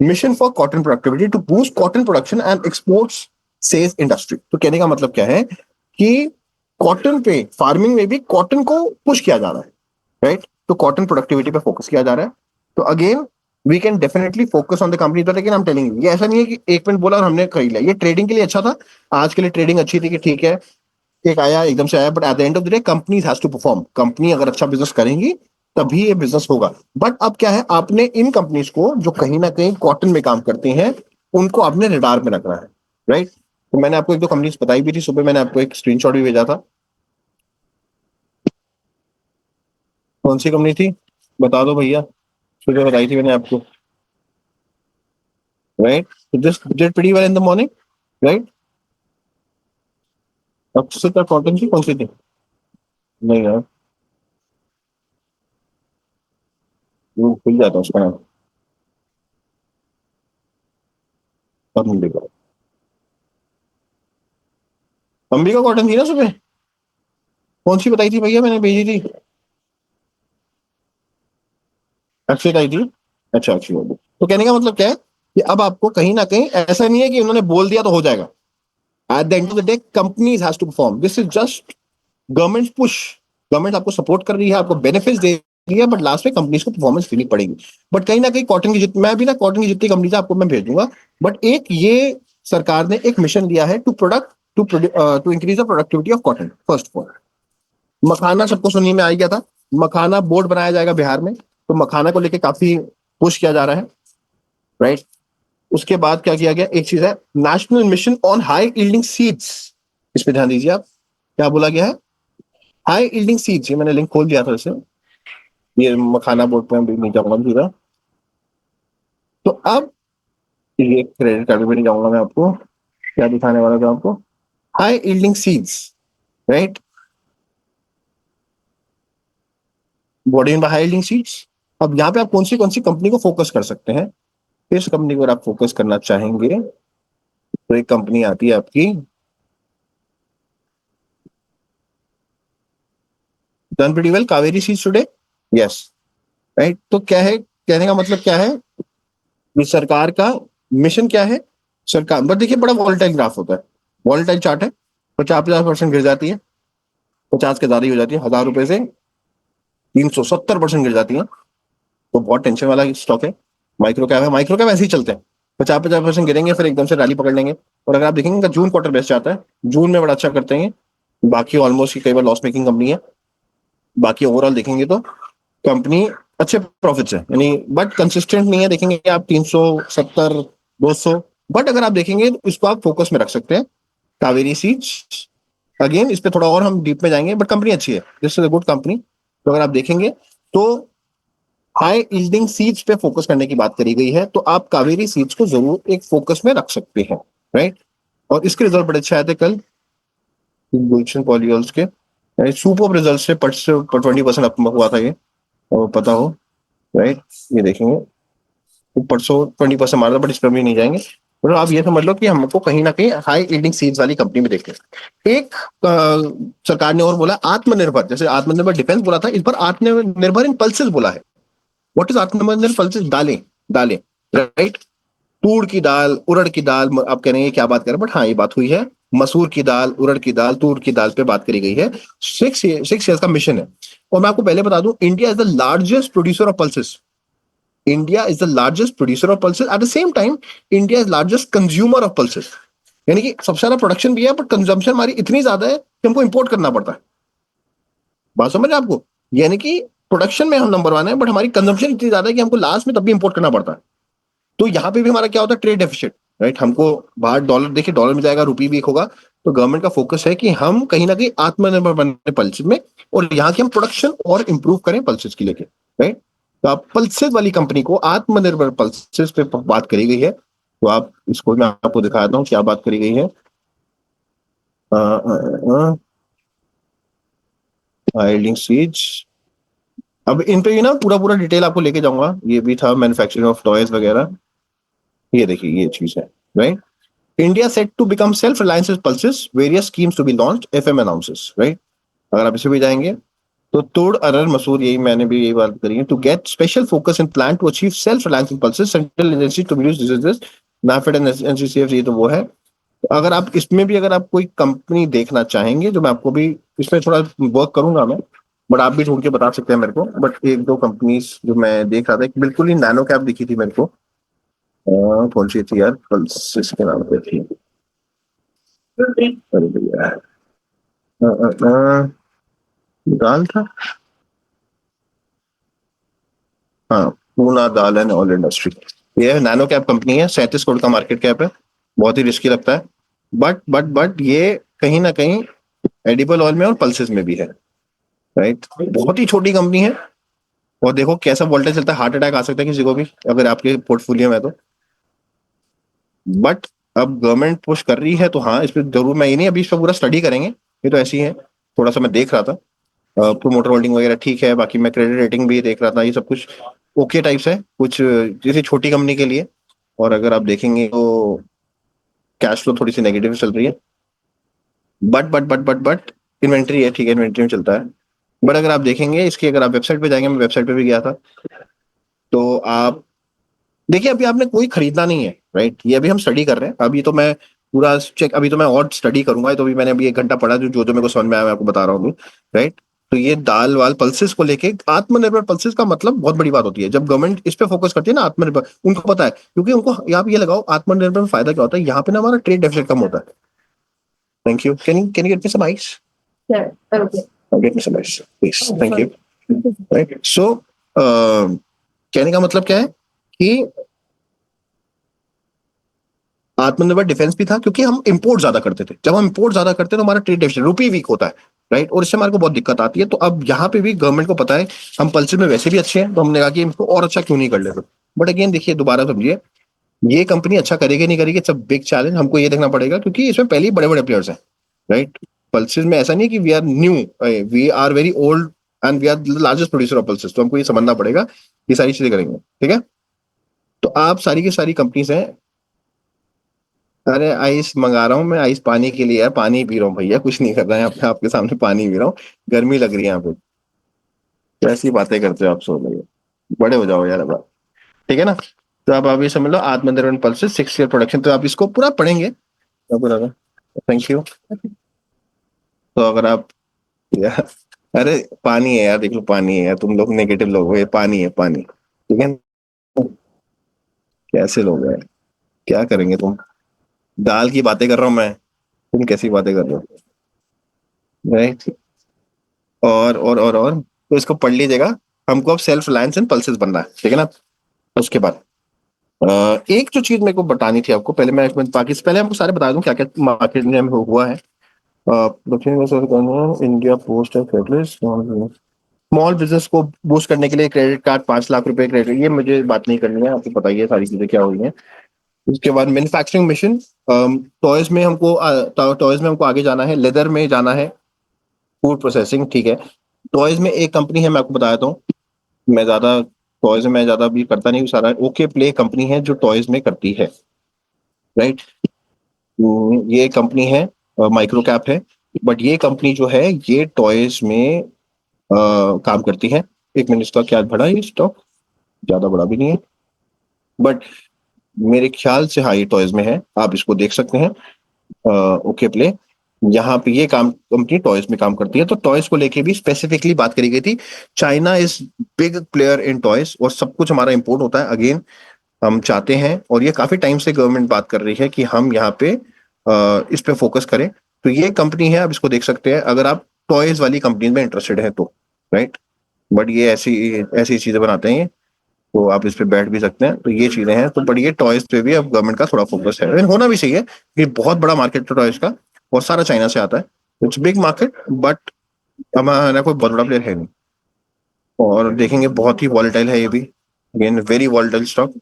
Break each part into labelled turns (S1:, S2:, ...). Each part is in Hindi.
S1: Mission for cotton productivity to boost cotton production and exports sales industry. तो कहने का मतलब क्या है कि कॉटन पे, फार्मिंग में भी कॉटन को पुश किया जा रहा है, राइट? तो कॉटन प्रोडक्टिविटी पे फोकस किया जा रहा है। तो again we can definitely focus on the company, तो लेकिन हम टेलिंग ये ऐसा नहीं है कि एक मिनट बोला और हमने खरीद लिया। ये ट्रेडिंग के लिए अच्छा था, आज के लिए ट्रेडिंग अच्छी थी कि ठीक है एक आया एकदम से आया, but at the end of the day company has to perform. Company अगर अच्छा बिजनेस करेंगी तभी ये बिजनेस होगा। बट अब क्या है, आपने इन कंपनीज को जो कहीं ना कहीं कॉटन में काम करती हैं उनको आपने रडार में रखना है, राइट? तो मैंने आपको एक दो कंपनीज बताई भी थी, सुबह मैंने आपको एक स्क्रीनशॉट भी भेजा था। कौन सी कंपनी थी बता दो भैया, सुबह बताई थी मैंने आपको, राइट? तो this did pretty well in the morning, right? Akshata cotton की कौन सी थी? नहीं यार, वो खुल जाता है उसका नाम, और नहीं देखा। अंबिका कॉटन थी ना सुबह? कौन सी बताई थी भैया, मैंने भेजी थी। अक्षय आई थी। अच्छा अक्षय होगी। तो कहने का मतलब क्या है कि अब आपको कहीं ना कहीं ऐसा नहीं है कि उन्होंने बोल दिया तो हो जाएगा। At the end of the day companies has to perform, this is just government push. Government आपको सपोर्ट कर रही है, आपको बेनिफिट दे रही है, बट लास्ट में कंपनीज को परफॉर्मेंस देनी पड़ेगी। बट कहीं ना कहीं कॉटन की जितनी, मैं भी ना कॉटन की जितनी कंपनीज आपको मैं भेज दूंगा। बट एक ये सरकार ने एक मिशन लिया है to product to increase the productivity of cotton. First of all makhana सबको सुनने में आ गया था, मखाना बोर्ड बनाया जाएगा बिहार में, तो मखाना को लेके काफी पुश किया जा रहा है, राइट? उसके बाद क्या किया गया, एक चीज है national mission on high yielding seeds. इस पे ध्यान दीजिए आप, क्या बोला गया है? हाई यील्डिंग सीड्स, ये मैंने लिंक खोल दिया था इसे, ये मखाना बोर्ड पे मैं नहीं जाऊंगा सीधा। तो अब ये क्रेडिट कार्ड पे नहीं जाऊंगा मैं, आपको क्या दिखाने वाला था आपको, high yielding seeds, right? Body in high yielding seeds. अब यहाँ पे आप कौन सी कंपनी को फोकस कर सकते हैं? इस कंपनी को अगर आप फोकस करना चाहेंगे तो एक कंपनी आती है आपकी, done pretty well, Kaveri seeds today, yes, right? तो क्या है, कहने का मतलब क्या है, ये सरकार का मिशन क्या है? सरकार बट देखिए बड़ा वॉलेटाइल ग्राफ होता है, वॉलेटाइल चार्ट है। 50-50% गिर जाती है, 50 के ज्यादा ही हो जाती है, 1000 रुपए से 370% गिर जाती है, तो बहुत टेंशन वाला स्टॉक है। माइक्रो कैप है, माइक्रो कैप ऐसे ही चलते हैं, 50-50% गिरेंगे फिर एकदम से रैली पकड़ लेंगे। और अगर आप देखेंगे इनका जून क्वार्टर बेस्ट आता है, जून में बड़ा अच्छा करते हैं। बाकी ऑलमोस्ट कई बार लॉस मेकिंग कंपनी है। बाकी ओवरऑल देखेंगे तो कंपनी अच्छे प्रॉफिट्स है, यानी बट कंसिस्टेंट नहीं है। देखेंगे आप 370, 200, बट अगर आप देखेंगे तो इसको आप फोकस में रख सकते हैं, कावेरी सीड्स। अगेन इस पे थोड़ा और हम डीप में जाएंगे, बट कंपनी अच्छी है, this is a good company. तो अगर आप देखेंगे तो हाई यील्डिंग सीड्स पे फोकस करने की बात करी गई है, तो आप कावेरी सीड्स को जरूर एक फोकस में रख सकते हैं, राइट? और इसके रिजल्ट बड़े अच्छे आए थे कल गुलशन पॉलियोल्स के, सुपर रिजल्ट से 20% अप हुआ था ये, और पता हो, राइट? ये देखेंगे परसों 20% मारा था, बट इस पर भी नहीं जाएंगे। मतलब आप ये समझ लो कि हमको कहीं ना कहीं हाई यील्डिंग सीड्स वाली कंपनी में देखते हैं। एक सरकार ने और बोला आत्मनिर्भर, जैसे आत्मनिर्भर डिफेंस बोला था, इस बार आत्मनिर्भर इन पल्सेस बोला है। व्हाट इज आत्मनिर्भर पल्सेस? दालें, दालें, राइट? तूड़ की दाल, उड़द की दाल, आप कह रहे हैं क्या बात कर रहे हैं, बट हाँ ये बात हुई है। मसूर की दाल, उड़द की दाल, तूर की दाल पे बात करी गई है। 6 ईयर्स का मिशन है। और मैं आपको पहले बता दूं, India is the largest producer of pulses. India is the largest producer of pulses, at the same time India is largest consumer of pulses. यानी कि सबसे ज्यादा प्रोडक्शन भी है, बट कंजम्पशन हमारी इतनी ज्यादा है कि हमको इंपोर्ट करना पड़ता है। बात समझ रहे हैं आपको? यानी कि प्रोडक्शन में हम नंबर वन है, बट हमारी कंजम्पशन इतनी ज्यादा है कि हमको लास्ट में तब भी इंपोर्ट करना पड़ता है। तो यहाँ पे भी हमारा क्या होता है, ट्रेड डेफिसिट, राइट? हमको बाहर डॉलर, देखिए डॉलर में जाएगा, रुपये भी एक होगा। तो गवर्नमेंट का फोकस है कि हम कहीं ना कहीं आत्मनिर्भर बने पल्सेस में, और यहाँ की हम प्रोडक्शन और इंप्रूव करें पल्सेस की लेके, राइट? तो आप पल्सेस वाली कंपनी को आत्मनिर्भर पल्सेस पे बात करी गई है। तो आप इसको मैं आपको दिखाता हूँ क्या बात करी गई है। आइल्डिंग सीड्स, अब इन पे भी ना पूरा पूरा डिटेल आपको लेके जाऊंगा। ये भी था मैन्युफैक्चरिंग ऑफ टॉयज वगैरह, ये देखिए ये चीज है, right? India set to become self-reliant with pulses, various schemes to be launched, FM announces, right? अगर आप इसे भी जाएंगे तो तुड़ अरर मसूर, यही मैंने भी यही बात करी है। To get special focus in plan to achieve self reliance in pulses, central agency to reduce diseases, NAFED and NCCF, ये तो वो है। तो अगर आप इसमें भी अगर आप कोई कंपनी देखना चाहेंगे, जो मैं आपको भी इसमें थोड़ा वर्क करूंगा मैं, बट आप भी ढूंढ के बता सकते हैं मेरे को। बट एक दो कंपनीज जो मैं देख रहा था, एक बिल्कुल ही नैनो कैप दिखी थी मेरे को। कौन सी थी यार, पल्सिस के नाम पे थी। अरे भैया, अ, अ, अ, दाल था। हाँ, पूना दाल एंड ऑयल इंडस्ट्री। ये नैनो कैप कंपनी है, 37 करोड़ का मार्केट कैप है। बहुत ही रिस्की लगता है। बट ये कहीं ना कहीं एडिबल ऑयल में और पल्सेस में भी है। राइट, बहुत ही छोटी कंपनी है। और देखो कैसा वोल्टेज चलता है, हार्ट अटैक आ सकता है किसी को भी अगर आपके पोर्टफोलियो में है तो। बट अब गवर्नमेंट पुश कर रही है तो हाँ, इस पर जरूर, मैं ये नहीं अभी इस पर पूरा स्टडी करेंगे, ये तो ऐसी है। थोड़ा सा मैं देख रहा था, प्रोमोटर होल्डिंग वगैरह ठीक है, बाकी मैं क्रेडिट रेटिंग भी देख रहा था, ये सब कुछ ओके टाइप्स है कुछ, जैसे छोटी कंपनी के लिए। और अगर आप देखेंगे तो कैश फ्लो थोड़ी सी नेगेटिव चल रही है। बट इन्वेंट्री है, ठीक है, इन्वेंट्री में चलता है। बट अगर आप देखेंगे इसकी, अगर आप वेबसाइट पे जाएंगे, मैं वेबसाइट पे भी गया था, तो आप देखिए अभी आपने कोई खरीदना नहीं है। राइट, ये अभी हम स्टडी कर रहे हैं, अभी तो मैं पूरा चेक, अभी तो मैं और स्टडी करूंगा। तो अभी मैंने अभी 1 घंटा पढ़ा, जो जो जो मेरे को समझ में आया मैं आपको बता रहा हूँ। राइट, तो ये दाल वाल पल्सेस को लेके, आत्मनिर्भर पल्सेस का मतलब बहुत बड़ी बात होती है जब गवर्नमेंट इस पे फोकस करती है ना, आत्मनिर्भर, उनको पता है, क्योंकि उनको यहाँ पे ये लगाओ आत्मनिर्भर में फायदा क्या होता है, यहाँ पे ना हमारा ट्रेड डेफिसिट कम होता है। Thank you, can you get me some ice? Get me some ice please, thank you. Right, so कहने का मतलब क्या है कि आत्मनिर्भर डिफेंस भी था, क्योंकि हम इंपोर्ट ज्यादा करते थे। जब हम इंपोर्ट ज्यादा करते हैं तो हमारा ट्रेड डेफिसिट, रुपी वीक होता है। राइट, और इससे हमारे को बहुत दिक्कत आती है। तो अब यहाँ पे भी गवर्नमेंट को पता है हम पल्सेस में वैसे भी अच्छे हैं, तो हमने कहा कि इनको और अच्छा क्यों नहीं कर लेते। बट अगेन देखिए, दोबारा समझिए, ये कंपनी अच्छा करेगी नहीं करेगी, इट्स अ बिग चैलेंज, हमको ये देखना पड़ेगा, क्योंकि इसमें पहले ही बड़े बड़े प्लेयर्स हैं। राइट, पल्सेस में ऐसा नहीं है कि we are new, we are very old and we are the largest producer of pulses. तो हमको ये समझना पड़ेगा, ये सारी चीजें करेंगे, ठीक है। तो आप सारी की सारी कंपनीज हैं। अरे आइस मंगा रहा हूँ मैं, आइस पानी के लिए है, पानी पी रहा हूँ भैया, कुछ नहीं कर रहा है, आपके सामने पानी पी रहा हूँ। गर्मी लग रही है यहाँ पे। कैसी बातें करते हो आप, सो भैया, बड़े हो जाओ यार अब। ठीक है ना। तो आप अभी समझ लो, आत्मनिर्भर पल्सेस 6 ईयर प्रोडक्शन, तो आप इसको पूरा पढ़ेंगे पूरा। Thank you. तो अगर आप यार, अरे पानी है यार, देख लो पानी है यार, तुम लोग नेगेटिव लोग हो, ये पानी है, पानी, ठीक है। कैसे लोग हैं, क्या करेंगे तुम। दाल की बातें कर रहा हूँ मैं, तुम कैसी बातें कर रहे हो। राइट, और तो इसको पढ़ लीजिएगा। हमको अब सेल्फ रिलायंस एंड पल्सेस बनना है, ठीक है ना। उसके बाद एक जो चीज मेरे को बतानी थी आपको, पहले मैं बाकी से पहले आपको सारे बता दूं क्या क्या मार्केट में हुआ है। दक्षिण इंडिया पोस्ट स्मॉल बिजनेस को बूस्ट करने के लिए क्रेडिट कार्ड, 5 लाख रुपए क्रेडिट, ये मुझे बात नहीं करनी है, आपको पता ही है सारी चीजें क्या हुई हैं। उसके बाद मैन्युफैक्चरिंग मिशन, टॉयज में हमको आगे जाना है, लेदर में जाना है, फूड प्रोसेसिंग, ठीक है। टॉयज में एक कंपनी है, मैं आपको बता देता हूँ। मैं ज्यादा टॉयज में मैं ज्यादा भी करता नहीं हूँ, सारा ओके प्ले कंपनी है जो टॉयज में करती है। राइट, ये कंपनी है, माइक्रो कैप है। बट ये कंपनी जो है, ये टॉयज में काम करती है। एक मिनट, इसका क्या बढ़ा ये स्टॉक, ज्यादा बड़ा भी नहीं है, बट मेरे ख्याल से हाँ, ये टॉयज में है, आप इसको देख सकते हैं। ओके प्ले, यहाँ पे ये काम कंपनी टॉयज में काम करती है। तो टॉयज को लेके भी स्पेसिफिकली बात करी गई थी। China is big player in toys, और सब कुछ हमारा इंपोर्ट होता है। अगेन हम चाहते हैं, और ये काफी टाइम से गवर्नमेंट बात कर रही है कि हम यहाँ पे इस पे फोकस करें। तो ये कंपनी है, आप इसको देख सकते हैं अगर आप टॉयज वाली कंपनी में इंटरेस्टेड है तो। राइट, बट ये ऐसी ऐसी चीजें बनाते हैं, तो आप इस पे बैठ भी सकते हैं। तो ये चीजें हैं, तो बट ये टॉयज पे भी अब गवर्नमेंट का थोड़ा फोकस है, लेकिन होना भी चाहिए। ये बहुत बड़ा मार्केट है टॉयज का, और सारा चाइना से आता है। इट्स बिग मार्केट, बट हमारा कोई बहुत बड़ा प्लेयर है नहीं। और देखेंगे बहुत ही वॉलेटाइल है ये भी, again very volatile stock.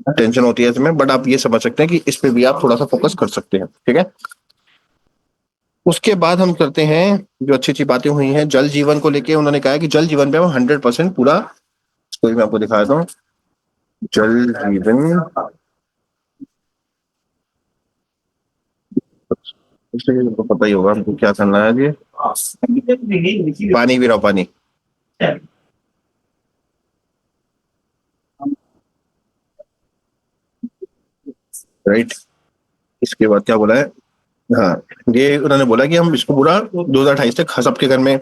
S1: Tension होती है इसमें, बट आप ये समझ सकते हैं कि इस पे भी आप थोड़ा सा फोकस कर सकते हैं, ठीक है। उसके बाद हम करते हैं, जो अच्छी अच्छी बातें हुई हैं जल जीवन को लेके, उन्होंने कहा है कि जल जीवन पे हम 100% पूरा, इसको भी मैं आपको दिखा देता हूँ। जल जीवन, इसलिए तो पता ही होगा हमको क्या करना है ये। पानी भी रहो, पानी। राइट। इसके बाद क्या बोला है? हाँ, ये उन्होंने बोला कि हम इसको पूरा 2028 तक सबके घर में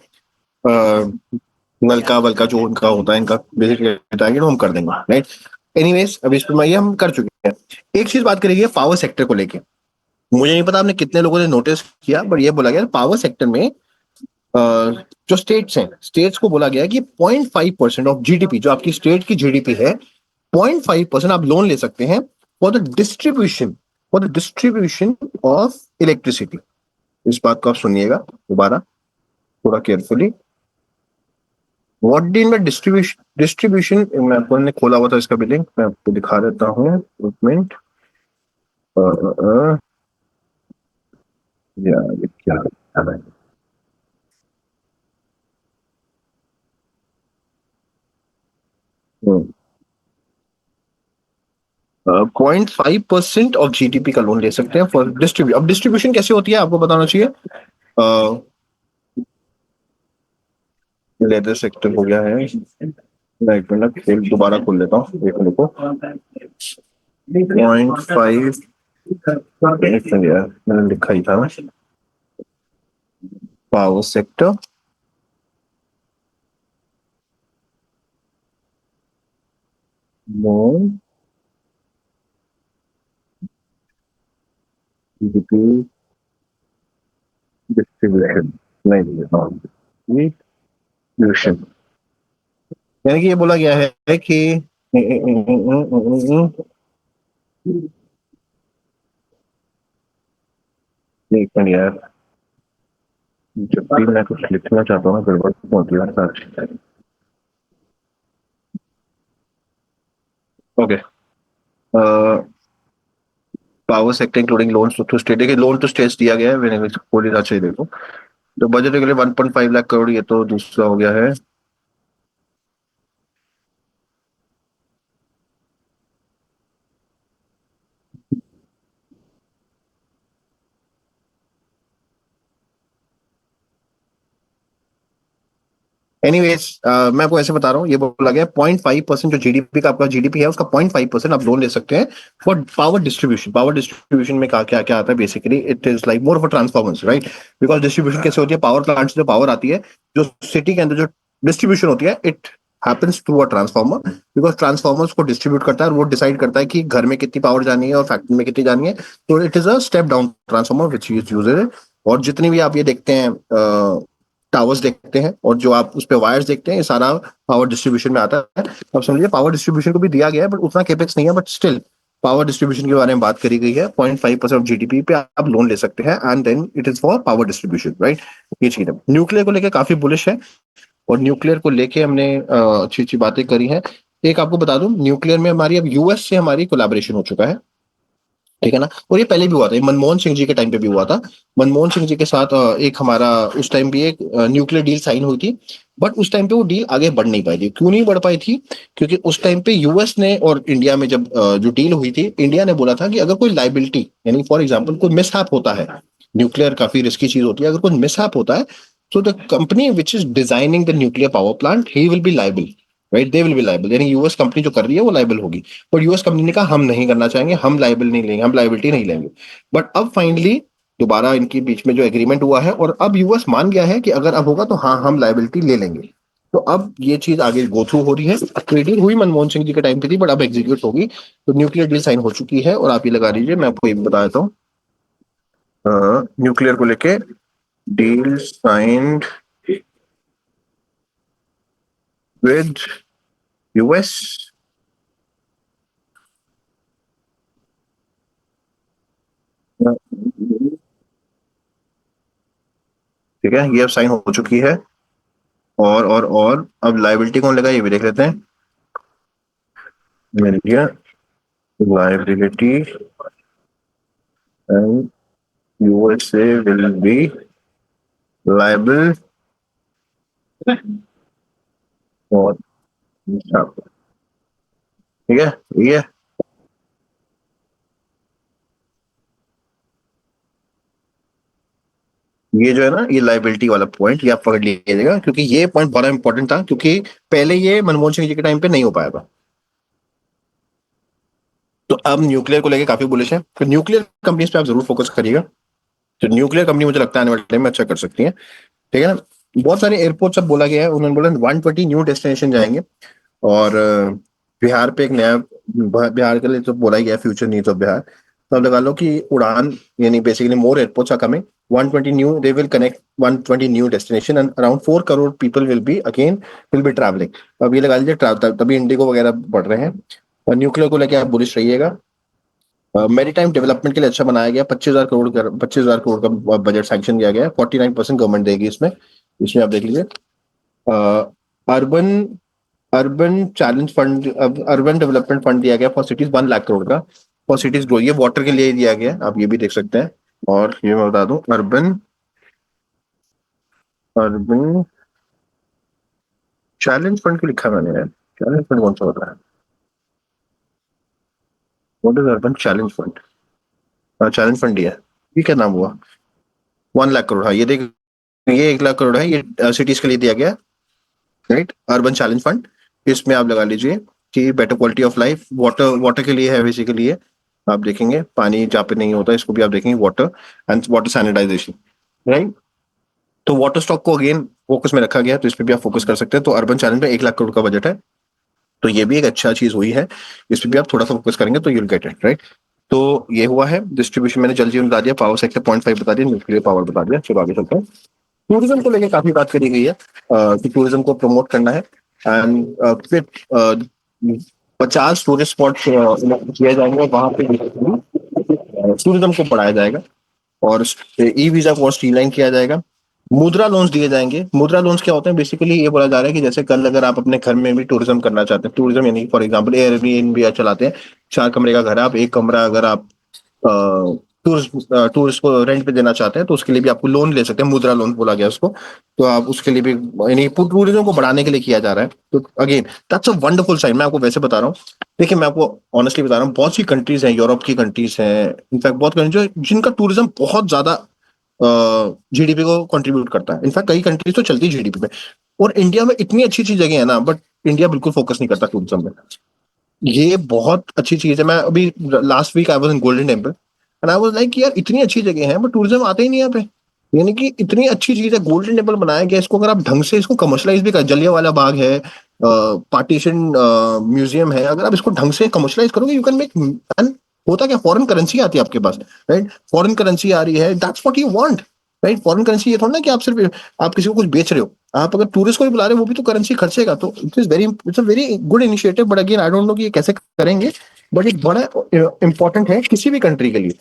S1: नलका वलका जो उनका होता है, इनका बेसिक टारगेट हम कर देंगे, राइट। एनीवेज, अब इस पर ये हम कर चुके हैं। एक चीज बात करेंगे पावर सेक्टर को लेके। मुझे नहीं पता आपने कितने लोगों ने नोटिस किया, बट ये बोला गया पावर सेक्टर में जो स्टेट्स हैं, स्टेट्स को बोला गया है कि 0.5% ऑफ जीडीपी, जो आपकी स्टेट की जीडीपी है, 0.5% आप लोन ले सकते हैं for the distribution of electricity. इस बात को आप सुनिएगा दोबारा थोड़ा carefully. What do in distribution? Distribution मैं आपको ने खोला हुआ था इसका भी लिंक, मैं आपको दिखा देता हूँ, एक मिनट। यार ये क्या है? 0.5% ऑफ जीडीपी का लोन ले सकते हैं फॉर डिस्ट्रीब्यूशन। अब डिस्ट्रीब्यूशन कैसे होती है आपको बताना चाहिए। लेदर सेक्टर हो गया है। मैं एक मिनट एक दोबारा खोल लेता हूँ, एक मिनट को। 0.5, एक मिनट यार, मैंने लिखा ही था ना। Power sector, loan, GDP, distribution, नहीं डिस्ट्रीब्यूशन। यानी कि ये बोला गया है कि एक मिनट यार, जब भी मैं कुछ लिखना चाहता हूँ ना गड़बड़ होती है। Okay. Power sector including loans to state, देखिए लोन टू स्टेट्स दिया गया है, मैंने खोल ही चाहिए देखो। तो बजट के लिए 1.5 लाख करोड़, ये तो दूसरा हो गया है। एनीवेज, मैं आपको ऐसे बता रहा हूँ, ये बोला गया 0.5% जो जीडीपी का आपका जीडीपी है उसका 0.5% आप लोन ले सकते हैं for power distribution. Power distribution में क्या क्या क्या आता है, basically it is like more of transformers, right. Because distribution कैसे होती है, पावर प्लांट से जो पावर आती है, जो सिटी के अंदर जो डिस्ट्रीब्यूशन होती है, it happens through a transformer. Because transformers को डिस्ट्रीब्यूट करता है और वो डिसाइड करता है कि घर में कितनी पावर जानी है और फैक्ट्री में कितनी जानी है। तो it is a step down transformer which is use. और जितनी भी आप ये देखते हैं टावर्स देखते हैं और जो आप उस पे वायर्स देखते हैं, ये सारा पावर डिस्ट्रीब्यूशन में आता है। अब समझिए पावर डिस्ट्रीब्यूशन को भी दिया गया है, बट उतना केपेक्स नहीं है, बट स्टिल पावर डिस्ट्रीब्यूशन के बारे में बात करी गई है। 0.5% ऑफ जीडीपी पे आप लोन ले सकते हैं and then it is for power distribution, right. ये चीज है। न्यूक्लियर को लेकर काफी बुलिश है, और न्यूक्लियर को लेके हमने अच्छी अच्छी बातें करी हैं। एक आपको बता दूं, न्यूक्लियर में हमारी अब यूएस से हमारी कोलैबोरेशन हो चुका है, ठीक है ना। और ये पहले भी हुआ था, ये मनमोहन सिंह जी के टाइम पे भी हुआ था। मनमोहन सिंह जी के साथ एक हमारा उस टाइम भी एक न्यूक्लियर डील साइन हुई थी। बट उस टाइम पे वो डील आगे बढ़ नहीं पाई थी। क्यों नहीं बढ़ पाई थी? क्योंकि उस टाइम पे यूएस ने और इंडिया में जब जो डील हुई थी, इंडिया ने बोला था कि अगर कोई लाइबिलिटी, यानी फॉर एग्जाम्पल कोई मिसहैप होता है, न्यूक्लियर काफी रिस्की चीज होती है, अगर कोई मिसहैप होता है तो the company which is designing the nuclear power plant he will be liable, right. They will be liable, यानी यूएस कंपनी जो कर रही है वो लाइबल होगी। पर यूएस कंपनी ने कहा हम नहीं करना चाहेंगे, हम लाइबल नहीं लेंगे, हम लाइबिलिटी नहीं लेंगे। बट अब फाइनली दोबारा इनके बीच में जो एग्रीमेंट हुआ है, और अब यूएस मान गया है कि अगर अब होगा तो हाँ हम लाइबिलिटी ले लेंगे। तो अब ये चीज आगे गो थ्रू हो रही है। तो ये डील हुई मनमोहन सिंह जी के टाइम पे थी, बट अब एग्जीक्यूट होगी। तो न्यूक्लियर डील साइन हो चुकी है, और आप ये लगा लीजिए, मैं आपको ये भी बता देता हूँ न्यूक्लियर को लेके डील साइंड विद यूएस। ठीक है, ये अब साइन हो चुकी है। और अब लाइबिलिटी कौन लेगा ये भी देख लेते हैं। मिल गया, liability and USA will be liable for, ठीक है। ये ये जो है ना, ये लाइबिलिटी वाला पॉइंट, ये आप पकड़ लीजिएगा, क्योंकि ये पॉइंट बड़ा इंपॉर्टेंट था, क्योंकि पहले ये मनमोहन सिंह जी के टाइम पे नहीं हो पाया था। तो अब न्यूक्लियर को लेके काफी बुलिश है, तो न्यूक्लियर कंपनीज पे आप जरूर फोकस करिएगा। तो न्यूक्लियर कंपनी मुझे लगता है आने वाले टाइम में अच्छा कर सकती है, ठीक है ना। बहुत सारे एयरपोर्ट सब बोला गया है, उन्होंने बोला 120 न्यू डेस्टिनेशन जाएंगे। और बिहार पे एक नया, बिहार के लिए तो बोला ही गया फ्यूचर नीड्स ऑफ बिहार। तो अब लगा लो कि उड़ान, यानी basically more airports are coming, 120 new, they will connect 120 new destination and around 4 crore people will be travelling. अब ये लगा लीजिए तभी इंडिगो वगैरह बढ़ रहे हैं। और न्यूक्लियर को लेकर आप बुलिश रहिएगा। मैरीटाइम डेवलपमेंट के लिए अच्छा बनाया गया, 25,000 करोड़ का बजट सैंक्शन किया गया है, 49% गवर्नमेंट देगी इसमें। इसमें आप देख लीजिए। अर्बन अर्बन चैलेंज फंड, अब अर्बन डेवलपमेंट फंड दिया गया फॉर सिटीज, 1 लाख करोड़ का, फॉर सिटीज ग्रो, ये वाटर के लिए दिया गया है, आप ये भी देख सकते हैं। और ये मैं बता दूं, अर्बन अर्बन चैलेंज फंड क्यों लिखा मैंने यार, चैलेंज फंड कौन सा होता है, what is urban challenge fund. Challenge fund दिया है, ये क्या नाम हुआ, 1 लाख करोड़, हाँ ये देख, ये 1 लाख करोड़ है, ये सिटीज के लिए दिया गया, राइट, अर्बन चैलेंज फंड। इसमें आप लगा लीजिए कि better quality of life, water water के लिए है बेसिकली ये। आप देखेंगे पानी जहाँ पे नहीं होता, इसको भी आप देखेंगे, water and water sanitisation, right. तो वाटर स्टॉक को अगेन फोकस में रखा गया है, तो इस पे भी आप फोकस कर सकते हैं। तो अर्बन चैलेंज में 1 लाख करोड़ का बजट है, तो ये भी एक अच्छा चीज हुई है। इस पे भी आप थोड़ा सा फोकस करेंगे तो यूल गेट इट, राइट। तो ये हुआ है डिस्ट्रीब्यूशन, मैंने जल जीवन बता दिया, पावर सेक्टर 0.5 बता दिया, न्यूक्लियर पावर बता दिया। चलो आगे चलते हैं। टूरिज्म को लेकर काफी बात करी गई है, कि टूरिज्म को प्रमोट करना है, एंड फिर 50 टूरिस्ट स्पॉट किए जाएंगे, वहां पे टूरिज्म को बढ़ाया जाएगा। और ई वीजा को स्ट्रीमलाइन किया जाएगा। मुद्रा लोन्स दिए जाएंगे। मुद्रा लोन्स क्या होते हैं, बेसिकली ये बोला जा रहा है कि जैसे कल अगर आप अपने घर में भी टूरिज्म करना चाहते हैं, टूरिज्म यानी फॉर एग्जांपल एयरबीएनबी चलाते हैं, 4 कमरे का घर है, आप एक कमरा अगर आप टूरिस्ट टूरिस्ट को रेंट पे देना चाहते हैं, तो उसके लिए भी आपको लोन ले सकते हैं, मुद्रा लोन बोला गया उसको। तो आप उसके लिए भी, यानी टूरिज्म को बढ़ाने के लिए किया जा रहा है। तो again that's a wonderful sign, मैं आपको वैसे बता रहा हूँ। देखिए मैं आपको ऑनेस्टली बता रहा हूँ, बहुत सी कंट्रीज हैं, यूरोप की कंट्रीज हैं, इनफैक्ट बहुत कंट्रीज जिनका टूरिज्म बहुत ज्यादा जीडीपी को कंट्रीब्यूट करता है, इनफैक्ट कई कंट्रीज तो चलती है जीडीपी में। और इंडिया में इतनी अच्छी अच्छी जगह है ना, बट इंडिया बिल्कुल फोकस नहीं करता टूरिज्म में। ये बहुत अच्छी चीज है। मैं अभी last week I was in Golden Temple, and I was like यार इतनी अच्छी जगह है, बट टूरिज्म आते ही नहीं यहाँ पे। यानी कि इतनी अच्छी चीज है, गोल्डन टेम्पल बनाया गया, इसको अगर आप ढंग से इसको कमर्शलाइज भी कर, जलियांवाला बाग है, पार्टीशन म्यूजियम है, अगर आप इसको ढंग से कमर्शलाइज करोगे, यू कैन मेक, एंड होता क्या, फॉरेन करेंसी आती है आपके पास, राइट। फॉरेन करेंसी आ रही है, that's what you want, right. Foreign currency ये थोड़ा ना कि आप सिर्फ आप किसी को कुछ बेच रहे हो, आप अगर टूरिस्ट को भी बुला रहे हो, वो भी तो करेंसी खर्चेगा। तो it's a very good initiative, but again I don't know कि ये कैसे करेंगे। बट एक बड़ा इंपॉर्टेंट है किसी भी कंट्री के लिए,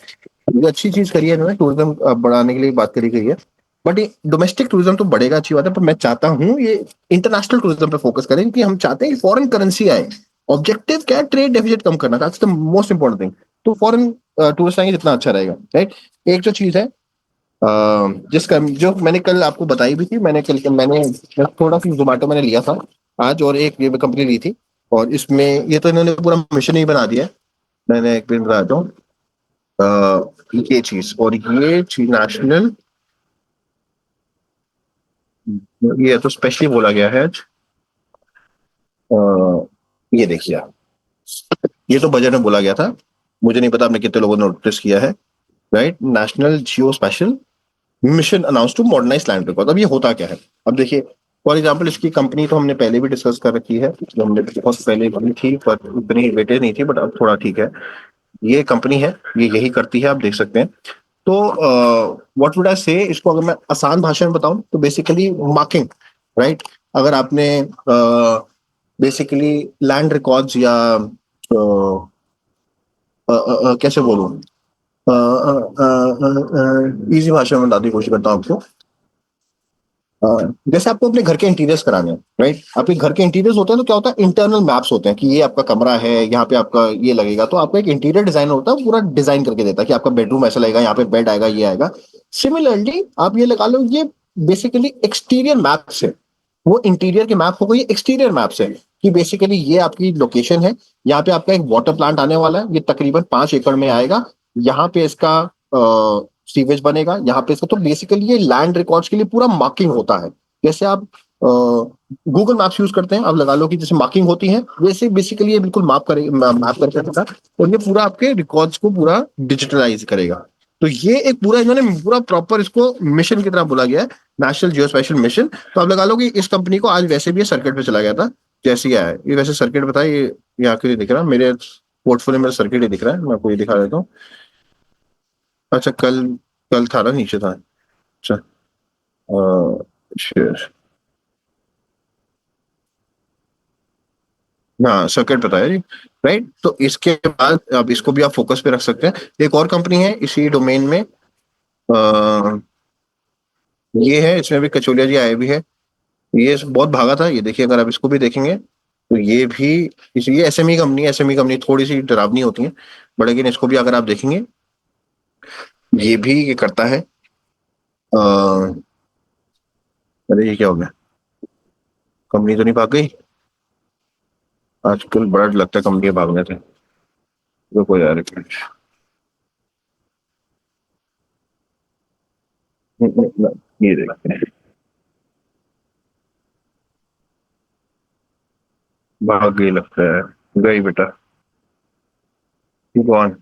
S1: ये अच्छी चीज करी है इन्होंने, टूरिज्म बढ़ाने के लिए बात करी गई है। बट ये डोमेस्टिक टूरिज्म तो बढ़ेगा, अच्छी बात है, पर मैं चाहता हूँ ये इंटरनेशनल टूरिज्म पे फोकस करें, क्योंकि हम चाहते हैं कि फॉरेन करेंसी आए। ऑब्जेक्टिव क्या है, ट्रेड डेफिसिट कम करना, that's the most important thing. तो फॉरेन टूरिस्ट आएंगे जितना अच्छा रहेगा, राइट। एक जो चीज है, जिसका जो मैंने कल आपको बताई भी थी, मैंने थोड़ा सा जोमेटो मैंने लिया था आज, और एक ये कंपनी ली थी। और इसमें ये तो इन्होंने पूरा मिशन ही बना दिया है। मैंने एक दिन बताता हूँ, ये चीज, और ये चीज नेशनल, ये तो स्पेशली बोला गया है आज। ये देखिए आप, ये तो बजट में बोला गया था, मुझे नहीं पता आपने कितने लोगों ने नोटिस किया है, right. National geospatial mission announce to modernise land record. अब ये होता क्या है, अब देखिए, फॉर एग्जाम्पल इसकी कंपनी तो हमने पहले भी डिस्कस कर रखी है, जो हमने बहुत पहले बनी थी, पर उतनी वेटेज नहीं थी, बट अब थोड़ा ठीक है। ये कंपनी है, ये यही करती है, आप देख सकते हैं। तो व्हाट वुड आई से, इसको अगर मैं आसान भाषा में बताऊं तो बेसिकली मार्किंग, राइट। अगर आपने बेसिकली लैंड रिकॉर्ड्स या कैसे बोलूं, इजी भाषा में बताने की कोशिश करता हूँ आपको। जैसे आपको अपने घर के इंटीरियर्स कराने हैं, राइट। आपके घर के इंटीरियर्स होते हैं, तो क्या होता है, इंटरनल मैप्स होते हैं कि ये आपका कमरा है, यहाँ पे आपका ये लगेगा, तो आपका एक इंटीरियर डिजाइनर होता है, वो पूरा डिजाइन करके देता है कि आपका बेडरूम ऐसा लगेगा, यहाँ पे बेड आएगा, ये आएगा। सिमिलरली आप ये लगा लो, ये बेसिकली एक्सटीरियर मैप्स है। वो इंटीरियर के मैप हो गई, एक्सटीरियर मैप्स है, कि बेसिकली ये आपकी लोकेशन है, यहाँ पे आपका एक वाटर प्लांट आने वाला है, ये तकरीबन 5 एकड़ में आएगा। यहाँ पे इसका सीवेज बनेगा यहाँ पे इसका। तो बेसिकली ये लैंड रिकॉर्ड्स के लिए पूरा मार्किंग होता है। जैसे आप गूगल मैप्स यूज करते हैं, अब लगा लो कि जैसे मार्किंग होती है, वैसे बेसिकली ये बिल्कुल मैप करके रखा, और ये पूरा आपके रिकॉर्ड्स को पूरा डिजिटलाइज करेगा। तो ये एक पूरा इन्होंने पूरा प्रॉपर इसको मिशन की तरह बोला गया है, नेशनल जियो स्पेशल मिशन। तो आप लगा लो कि इस कंपनी को आज वैसे भी ये सर्किट पे चला गया था, जैसे ही आया है ये। वैसे सर्किट बताए ये यहाँ के लिए दिख रहा है मेरे पोर्टफोलियो में, सर्किट ही दिख रहा है, मैं आपको ये दिखा देता हूँ। अच्छा, कल कल था ना, नीचे था। अच्छा, शेयर। हाँ, सर्किट पता है जी। राइट, तो इसके बाद अब इसको भी आप फोकस पे रख सकते हैं। एक और कंपनी है इसी डोमेन में, ये है, इसमें भी कचौलिया जी आए भी है। ये बहुत भागा था, ये देखिए, अगर आप इसको भी देखेंगे तो ये भी ये एसएमई कंपनी थोड़ी सी डरावनी होती है, बट लेकिन इसको भी अगर आप देखेंगे, ये भी ये करता है। अरे ये क्या हो गया, कंपनी तो नहीं भाग गई? आजकल बड़ा लगता है कंपनी भागने से। तो कोई यार एक मिनट। ये देखते हैं, भाग गई लगता है। गई बेटा, कौन?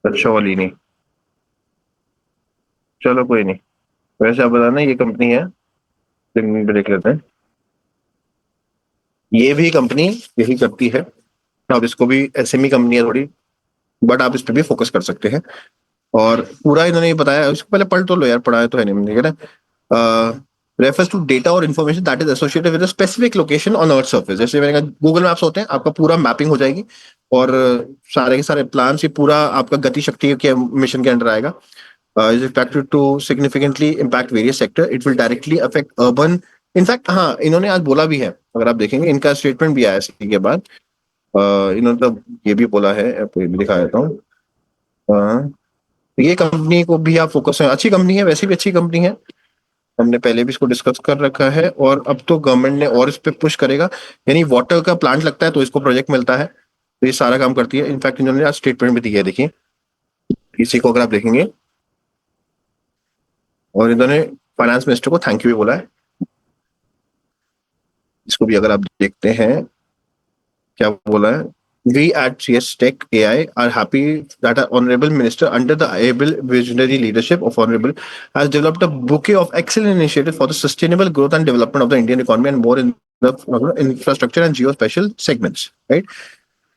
S1: अच्छा वाली नहीं, चलो कोई नहीं। वैसे आप बताना, ये कंपनी है, देख लेते हैं। ये भी कंपनी यही करती है। अब इसको भी एसएमई कंपनी है थोड़ी, बट आप इस पे भी फोकस कर सकते हैं। और पूरा इन्होंने ये बताया, इसको पहले पढ़ तो लो यार, पढ़ाया तो है नहीं, ठीक है ना। रेफर्स टू डेटा और information that is associated with specific location on earth surface. जैसे मैंने कहा, गूगल मैप्स होते हैं, आपका पूरा मैपिंग हो जाएगी, और सारे के सारे प्लान ये पूरा आपका गति शक्ति के मिशन के अंडर आएगा। Is expected to significantly impact various sector. It will directly affect urban. In fact हाँ, इन्होंने आज बोला भी है, अगर आप देखेंगे इनका स्टेटमेंट भी आया इसी के बाद। इन्होंने तो ये भी बोला है, आपको ये भी दिखा देता हूँ। ये कंपनी को भी आप फोकस है, अच्छी कंपनी है, वैसे भी अच्छी कंपनी है, हमने पहले भी इसको डिस्कस कर रखा है, और अब तो गवर्नमेंट ने और इस पे पुश करेगा। यानी वाटर का प्लांट लगता है तो इसको प्रोजेक्ट मिलता है, तो ये सारा काम करती है। इनफैक्ट इन्होंने आज स्टेटमेंट भी दी है, देखिए इसी को अगर आप देखेंगे, और इन्होंने फाइनेंस मिनिस्टर को थैंक यू भी बोला है। इसको भी अगर आप देखते हैं, क्या बोला है। We at CS Tech AI are happy that our Honorable Minister, under the able visionary leadership of Honorable, has developed a bouquet of excellent initiatives for the sustainable growth and development of the Indian economy, and more in the infrastructure and geospatial segments. Right.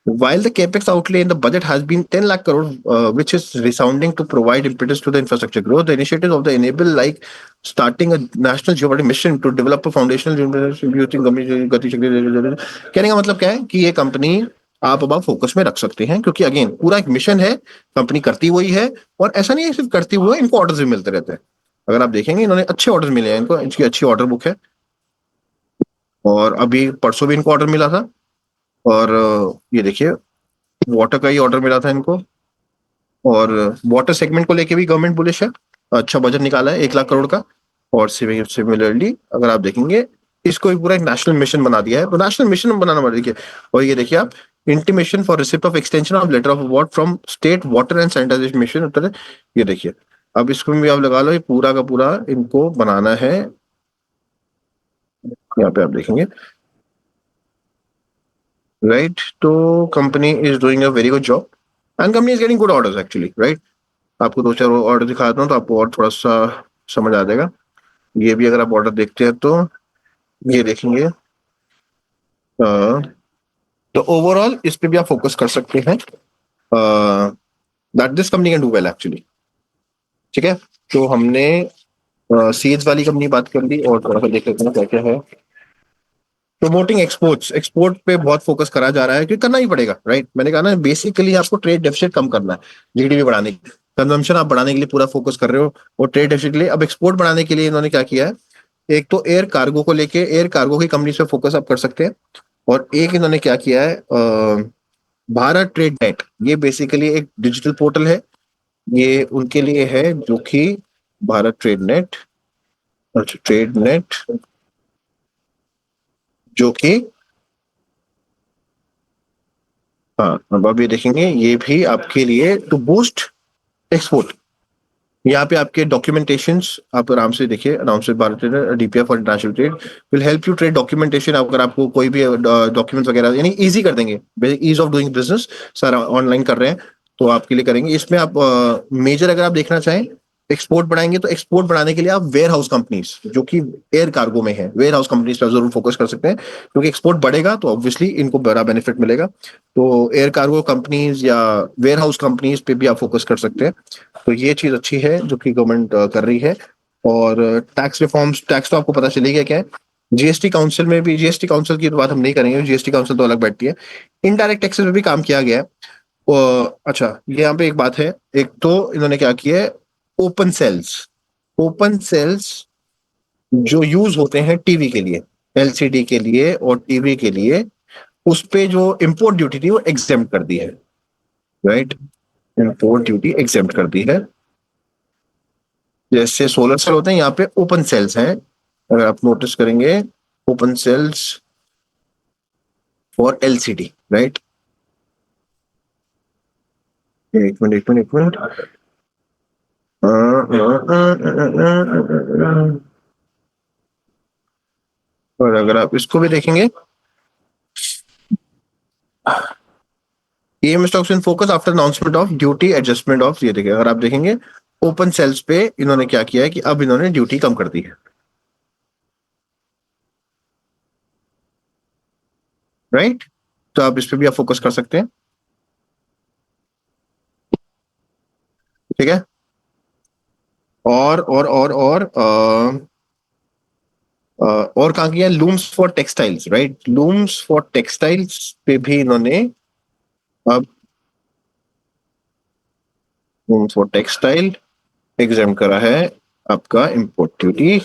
S1: While the capex outlay in the budget has been 10 lakh crore, which is resounding to provide impetus to the infrastructure growth, the initiatives of the enable, like starting a national geopolitical mission to develop a foundational using गति शक्ति, कहने का मतलब क्या है कि ये कंपनी आप अब फोकस में रख सकते हैं, क्योंकि अगेन पूरा एक मिशन है, कंपनी करती वही है, और ऐसा नहीं है सिर्फ करती हुई है, इनको ऑर्डर्स भी मिलते रहते हैं। अगर आप देखेंगे, इन्होंने अच्छे ऑर्डर मिले हैं इनको, इनकी अच्छी ऑर्डर बुक है, और अभी परसों भी इनको ऑर्डर मिला था। और ये देखिए, वाटर का ही ऑर्डर मिला था इनको, और वाटर सेगमेंट को लेके भी गवर्नमेंट बुलिश है, अच्छा बजट निकाला है 1 लाख करोड़ का। और सिमिलरली अगर आप देखेंगे, इसको एक पूरा एक नेशनल मिशन बना दिया है, तो नेशनल मिशन बनाना पड़ा, देखिए। और ये देखिए आप, intimation for receipt of extension of letter of award from state water and sanitization mission Uttar. ये देखिए, अब इसको भी आप लगा लो, ये पूरा का पूरा इनको बनाना है। यहाँ पे आप देखेंगे, राइट, तो company is doing a very good job, and company is getting good orders actually, right. आपको दो चार ऑर्डर दिखाता हूँ तो आपको और थोड़ा सा समझ आ जाएगा। ये भी अगर आप ऑर्डर देखते हैं तो ये देखेंगे, तो ओवरऑल इस पे भी आप फोकस कर सकते हैं, that this company can do well actually. ठीक है, तो हमने सीएज वाली कंपनी बात कर ली, और थोड़ा सा देख लेते हैं क्या क्या है। प्रमोटिंग एक्सपोर्ट्स, एक्सपोर्ट पे बहुत फोकस करा जा रहा है, क्योंकि करना ही पड़ेगा, राइट। मैंने कहा ना, बेसिकली आपको ट्रेड डेफिसिट कम करना है, जीडीपी बढ़ाने की, कंजम्पशन आप बढ़ाने के लिए पूरा फोकस कर रहे हो, और ट्रेड डेफिसिट के लिए अब एक्सपोर्ट बढ़ाने के लिए इन्होंने क्या किया है। एक तो एयर कार्गो को लेके, एयर कार्गो की कंपनी पे फोकस आप कर सकते हैं। और एक इन्होंने क्या किया है, भारत ट्रेड नेट, ये बेसिकली एक डिजिटल पोर्टल है, ये उनके लिए है, जो कि भारत ट्रेड नेट, अच्छा ट्रेड नेट, जो कि, हाँ अब आप ये देखेंगे, ये भी आपके लिए टू बूस्ट एक्सपोर्ट, यहाँ पे आपके डॉक्यूमेंटेशंस आप आराम से देखिए, आराम से भारत डीपीएफ और international trade will help you trade documentation. अगर आपको कोई भी डॉक्यूमेंट्स वगैरह यानी इजी कर देंगे, ईज ऑफ डूइंग बिजनेस, सारा ऑनलाइन कर रहे हैं तो आपके लिए करेंगे। इसमें आप मेजर अगर आप देखना चाहें एक्सपोर्ट बढ़ाएंगे, तो एक्सपोर्ट बढ़ाने के लिए आप वेयर हाउस कंपनीज जो कि एयर कार्गो में है, वेयर हाउस कंपनीज पर जरूर फोकस कर सकते हैं, क्योंकि एक्सपोर्ट बढ़ेगा तो ऑब्वियसली इनको बड़ा बेनिफिट मिलेगा। तो एयर कार्गो कंपनीज या वेयर हाउस कंपनीज पे भी आप फोकस कर सकते हैं। तो ये चीज अच्छी है जो कि गवर्नमेंट कर रही है। और टैक्स रिफॉर्म्स, टैक्स तो आपको पता चली गया क्या है। जीएसटी काउंसिल में भी, जीएसटी काउंसिल की तो बात हम नहीं करेंगे, जीएसटी काउंसिल तो अलग बैठती है। इनडायरेक्ट टैक्सेस में भी काम किया गया है। अच्छा, ये यहाँ पे एक बात है। एक तो इन्होंने क्या किया है, ओपन सेल्स, ओपन सेल्स जो यूज होते हैं टीवी के लिए, एलसीडी के लिए और टीवी के लिए, उस पे जो इम्पोर्ट ड्यूटी थी वो एग्जेम्प्ट कर दी है। राइट, इम्पोर्ट ड्यूटी एग्जेम्प्ट कर दी है। जैसे सोलर सेल होते हैं, यहाँ पे ओपन सेल्स हैं, अगर आप नोटिस करेंगे, open cells for LCD. Right, एक मिनट एक मिनट एक मिनट। और अगर आप इसको भी देखेंगे, EM stocks in focus after announcement of duty adjustment of, ये देखिए अगर आप देखेंगे ओपन सेल्स पे इन्होंने क्या किया है कि अब इन्होंने ड्यूटी कम कर दी है। राइट, तो आप इस पे भी आप फोकस कर सकते हैं। ठीक है, और कहाँ किया, looms for textiles. Right, looms for textiles पे भी इन्होंने अब लूम्स फॉर टेक्सटाइल एग्जाम करा है आपका इम्पोर्ट ड्यूटी।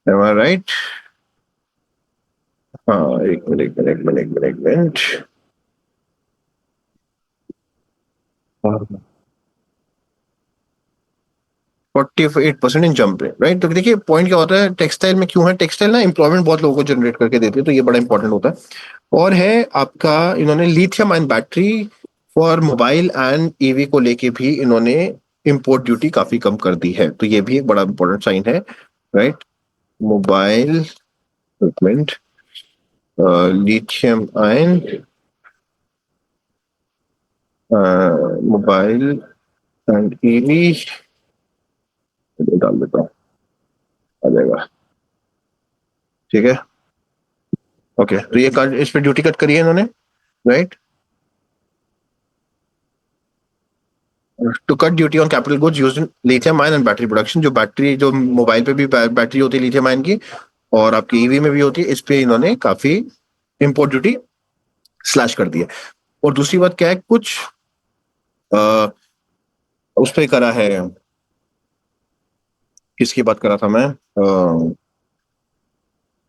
S1: राइट, हाँ, एक मिनट एक मिनट एक मिनट एक मिनट एक मिनट। 48% इन जंप है। राइट, तो देखिए पॉइंट क्या होता है, टेक्सटाइल में क्यों है, टेक्सटाइल ना एम्प्लॉयमेंट बहुत लोगों को जनरेट करके देती है, तो ये बड़ा इंपॉर्टेंट होता है। और है आपका, इन्होंने lithium ion battery for mobile and EV को लेके भी इन्होंने इम्पोर्ट ड्यूटी काफी कम कर दी है, तो ये भी एक बड़ा इंपॉर्टेंट साइन है। Right, mobile equipment, lithium ion, mobile and EV, डाल देता हूँ, आ जाएगा। ठीक है, ओके, तो ये इस पे ड्यूटी कट करी है इन्होंने। Right, to cut duty on capital goods used in lithium ion and battery production, जो बैटरी, जो मोबाइल पे भी बैटरी होती है लिथियम आयन की, और आपकी ईवी में भी होती है, इस पे इन्होंने काफी इंपोर्ट ड्यूटी स्लैश कर दी है। और दूसरी बात क्या है, कुछ आ, उस पे करा है, किसकी बात कर रहा था मैं,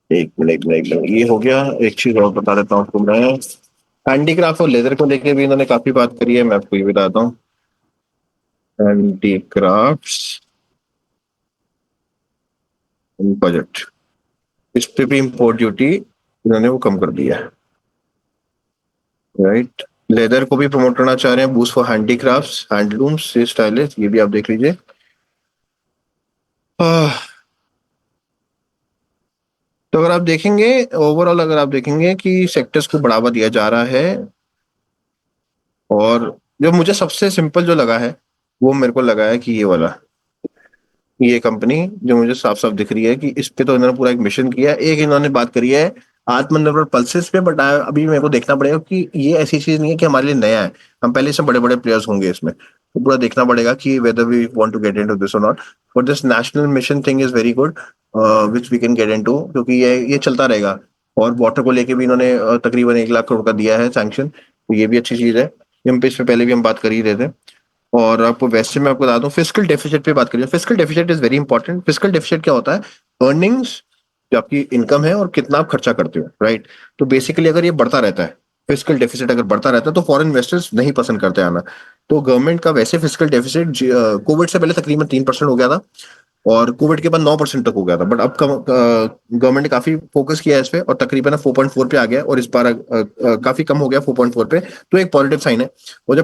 S1: एक मिनट एक मिनट एक मिनट, ये हो गया। एक चीज और बता देता हूँ आपको मैं, हैंडीक्राफ्ट और लेदर को लेके भी इन्होंने काफी बात करी है, मैं आपको ये बताता हूँ। हैंडीक्राफ्ट्स बजट, इस पे भी इम्पोर्ट ड्यूटी इन्होंने वो कम कर दिया है। राइट, लेदर को भी प्रमोट करना चाह रहे हैं, boost for handicrafts, handlooms, stylish, ये भी आप देख लीजिए। आह, तो अगर आप देखेंगे ओवरऑल, अगर आप देखेंगे कि सेक्टर्स को बढ़ावा दिया जा रहा है, और जो मुझे सबसे सिंपल जो लगा है वो मेरे को लगा है कि ये वाला, ये कंपनी जो मुझे साफ साफ दिख रही है कि इस पे तो इन्होंने पूरा एक मिशन किया है। एक इन्होंने बात करी है आत्मनिर्भर पल्सेस पे, बट अभी मेरे को देखना पड़ेगा कि ये ऐसी चीज नहीं है कि हमारे लिए नया है, हम पहले से बड़े बड़े प्लेयर्स होंगे इसमें, तो पूरा देखना पड़ेगा कि whether we want to get into this और not. But this national mission thing is very good, which we can get into, क्योंकि ये चलता रहेगा। और वाटर को लेके भी इन्होंने तकरीबन 1 लाख करोड़ का दिया है सैंक्शन, तो ये भी अच्छी चीज है। हम पे इस पे पहले भी हम बात कर ही रहे थे। और आपको वैसे मैं आपको बता दूं, फिस्कल डेफिसिट पे बात करिए, fiscal deficit is very important. Fiscal deficit क्या होता है, अर्निंग्स, जो आपकी इनकम है और कितना आप खर्चा करते हो। राइट, तो बेसिकली अगर ये बढ़ता रहता है, फिस्कल डेफिसिट अगर बढ़ता रहता है, तो फॉरेन इन्वेस्टर्स नहीं पसंद करते आना। तो गवर्नमेंट का वैसे फिस्कल डेफिसिट कोविड से पहले तकरीबन 3% हो गया था, और कोविड के बाद 9% तक हो गया था, बट अब गवर्नमेंट ने काफी फोकस किया है इस पे और तकरीबन 4.4 पे आ गया, और इस बार काफी कम हो गया 4.4 पे, तो एक पॉजिटिव साइन है। और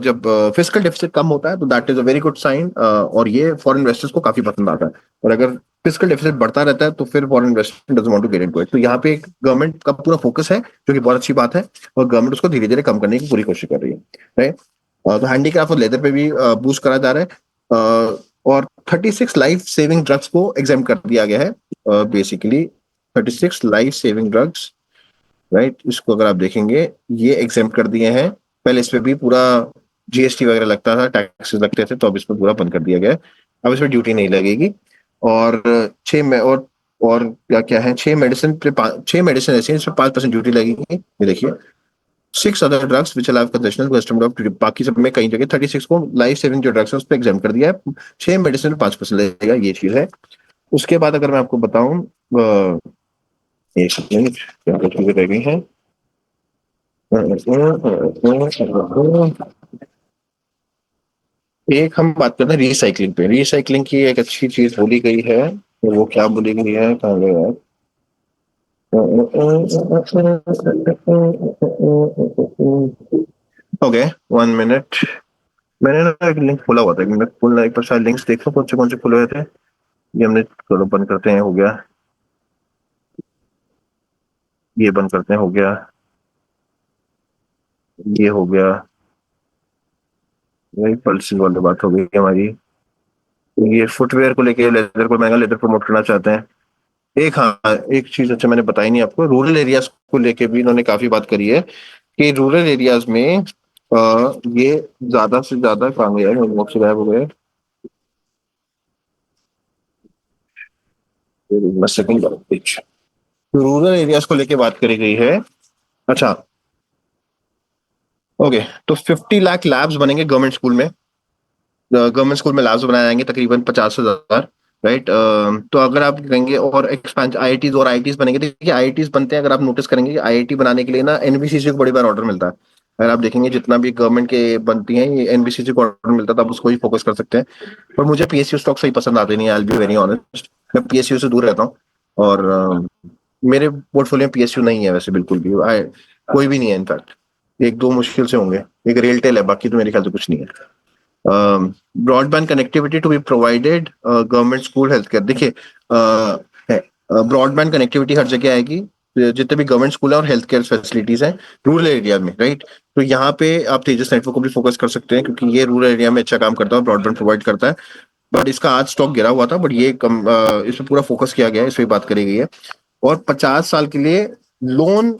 S1: जब फिस्कल डेफिसिट कम होता है तो that is a very good sign, और ये फॉरेन इन्वेस्टर्स को काफी पसंद आता है। और अगर फिस्कल डेफिसिट बढ़ता रहता है तो फिर foreign investor doesn't want to get into it. तो यहाँ पे एक गवर्नमेंट का पूरा फोकस है, जो कि बहुत अच्छी बात है, और गवर्नमेंट उसको धीरे धीरे कम करने की पूरी कोशिश कर रही है, राइट। तो हैंडीक्राफ्ट और लेदर पे भी बूस्ट करा जा रहा है, और 36 लाइफ सेविंग ड्रग्स को एग्जाम कर दिया गया है basically. 36 life saving drugs, right, इसको अगर आप देखेंगे ये एग्जाम कर दिए हैं। पहले इस पे भी पूरा जीएसटी वगैरह लगता था, टैक्सेस लगते थे, तो अब इसमें पूरा बंद कर दिया गया है। अब इसमें ड्यूटी नहीं लगेगी। और छह में और क्या क्या है, 6 मेडिसिन ऐसी हैं जिसमें 5% ड्यूटी लगेगी, ये देखिए। 6 other drugs which allow conditional custom of बाकी सब में कई जगह 36 को लाइफ सेविंग जो ड्रग्स है उस पर एग्जाम कर दिया है। 6 मेडिसिन 5% लगेगा, ये चीज है। उसके बाद अगर मैं आपको बताऊं, एक सेकंड, क्या कुछ चीजें रह गई हैं। एक हम बात करते हैं रिसाइकलिंग पे। रिसाइकलिंग की एक अच्छी चीज बोली गई है, तो वो क्या बोली गई है, कहाँ गए यार। Okay, 1 minute. मैंने ना एक लिंक खोला हुआ था, एक मिनट खोलना, एक बार शायद लिंक्स देखो कौन से खुले हुए थे। ये हमने, चलो बंद करते हैं, हो गया। ये बंद करते हैं, हो गया। ये हो गया। वही पल्सिंग वाली बात हो गई हमारी। ये फुटवेयर को लेके, लेदर को, महंगा लेदर प्रमोट करना चाहते हैं। एक, हाँ, एक चीज अच्छा मैंने बताई नहीं आपको, रूरल एरियाज को लेके भी इन्होंने काफी बात करी है कि रूरल एरियाज में ये ज्यादा से ज्यादा काम गया है, बहुत से गायब हो गए। सेकंड, रूरल एरियाज को लेके बात करी गई है। अच्छा, ओके, तो 50 लाख लैब्स बनेंगे गवर्नमेंट स्कूल में। गवर्नमेंट स्कूल में लैब्स बनाए जाएंगे तकरीबन 50,000, राइट। तो अगर आप कहेंगे और एक्सपेंस आईआईटीज और आईआईटीज बनेंगे, देखिए आईआईटीज बनते हैं, अगर आप नोटिस करेंगे कि आईआईटी बनाने के लिए ना एनबीसीसी को बड़ी बार ऑर्डर मिलता है। अगर आप देखेंगे जितना भी गवर्नमेंट के बनती हैं, ये एनबीसीसी को ऑर्डर मिलता है, तो आप उसको ही फोकस कर सकते हैं। पर मुझे पीएसयू स्टॉक सही पसंद आते नहीं, I will be very honest. मैं पीएसयू से दूर रहता हूँ, और मेरे पोर्टफोलियो में पीएसयू नहीं है वैसे, बिल्कुल भी। कोई भी नहीं है इनफैक्ट, एक दो मुश्किल से होंगे। एक रेलटेल है, बाकी तो मेरे ख्याल से कुछ नहीं है। Broadband connectivity to be provided government school health care, देखिए ब्रॉडबैंड कनेक्टिविटी हर जगह आएगी, जितने भी गवर्नमेंट स्कूल है और हेल्थ केयर फैसिलिटीज हैं रूरल एरिया में, राइट। तो यहाँ पे आप तेजस नेटवर्क को भी फोकस कर सकते हैं, क्योंकि ये रूरल एरिया में अच्छा काम करता है, ब्रॉडबैंड प्रोवाइड करता है। बट इसका आज स्टॉक गिरा हुआ था, बट ये इस पे पूरा फोकस किया गया है, इस पे बात करी गई है। और 50 साल के लिए लोन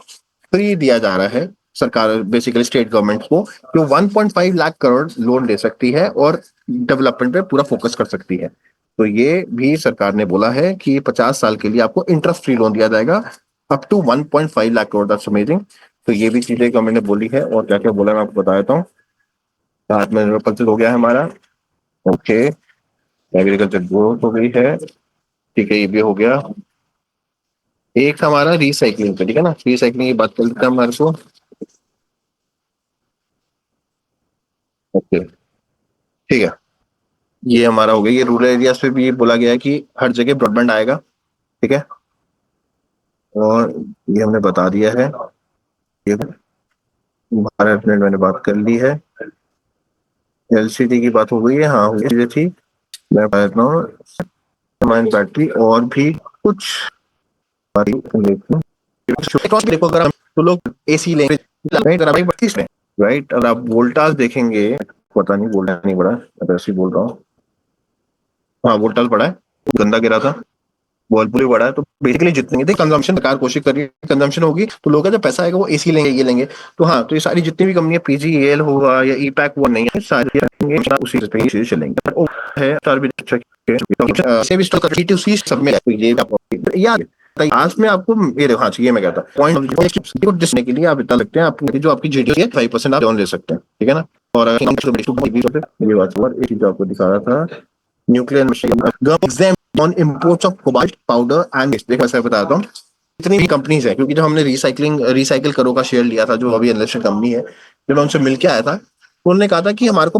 S1: फ्री दिया जा रहा है सरकार, बेसिकली स्टेट गवर्नमेंट को, जो 1.5 लाख करोड़ लोन दे सकती है और डेवलपमेंट पे पूरा फोकस कर सकती है। तो ये भी सरकार ने बोला है कि 50 साल के लिए आपको इंटरेस्ट फ्री लोन दिया जाएगा up to 1.5 lakh crore, that's amazing. तो ये भी चीजें गवर्नमेंट ने बोली है, और क्या क्या बोला मैं आपको बता देता हूँ। आत्मनिर्भर हो गया है हमारा, ओके। एग्रीकल्चर ग्रोथ हो गई है, ठीक है, ये भी हो गया। एक था हमारा रिसाइकलिंग पे, ठीक है ना, रिसाइकलिंग की बात करते हैं हमारे को, ओके, ठीक है। ये हमारा हो गया, ये रूरल एरियाज पे भी ये बोला गया है कि हर जगह ब्रॉडबैंड आएगा, ठीक है। और ये हमने बता दिया है। ये भारत नेट मैंने बात कर ली है। एलसीडी की बात हो गई है, हाँ हो गई थी। मैं बता देता हूँ, हमारी बैटरी और भी कुछ देखो, अगर हम तो लोग एसी लेंगे, राइट। अगर आप वोल्टास देखेंगे, पता नहीं वोल्टा नहीं बढ़ा, मैं ऐसे ही बोल रहा हूँ। हाँ, वोल्टास बढ़ा है, गंदा गिरा था। वर्लपूल ही बड़ा है, तो बेसिकली जितनी देखिए कंजम्पशन, सरकार कोशिश कर रही है कंजम्पशन होगी तो लोगों का जब पैसा आएगा वो एसी लेंगे, ये लेंगे। तो हाँ, तो ये सारी जितनी भी कंपनियां, पीजीईएल होगा या ईपैक, वो नहीं है, सारी उसी पे ही चलेंगे। और है सर भी से भी स्टॉक टी2सी सब में, तो ये याद आज में आपको ये देखो, हाँ ये मैं कहता पॉइंट को जिसने के लिए आप इतना लगते हैं, आपकी जो आपकी जीडीपी है 5% आप लोन ले सकते हैं, ठीक है ना। और ये बात हुआ, एक चीज आपको दिखा रहा था, nuclear machine on imports of cobalt powder and, देखो ऐसा बताता हूँ। इतनी भी कंपनीज है, क्योंकि जब हमने रिसाइकल करो का शेयर लिया था, जो अभी इन्वेस्टर कंपनी है, जब मैं उनसे मिल के आया था, उन्होंने कहा था कि हमारे को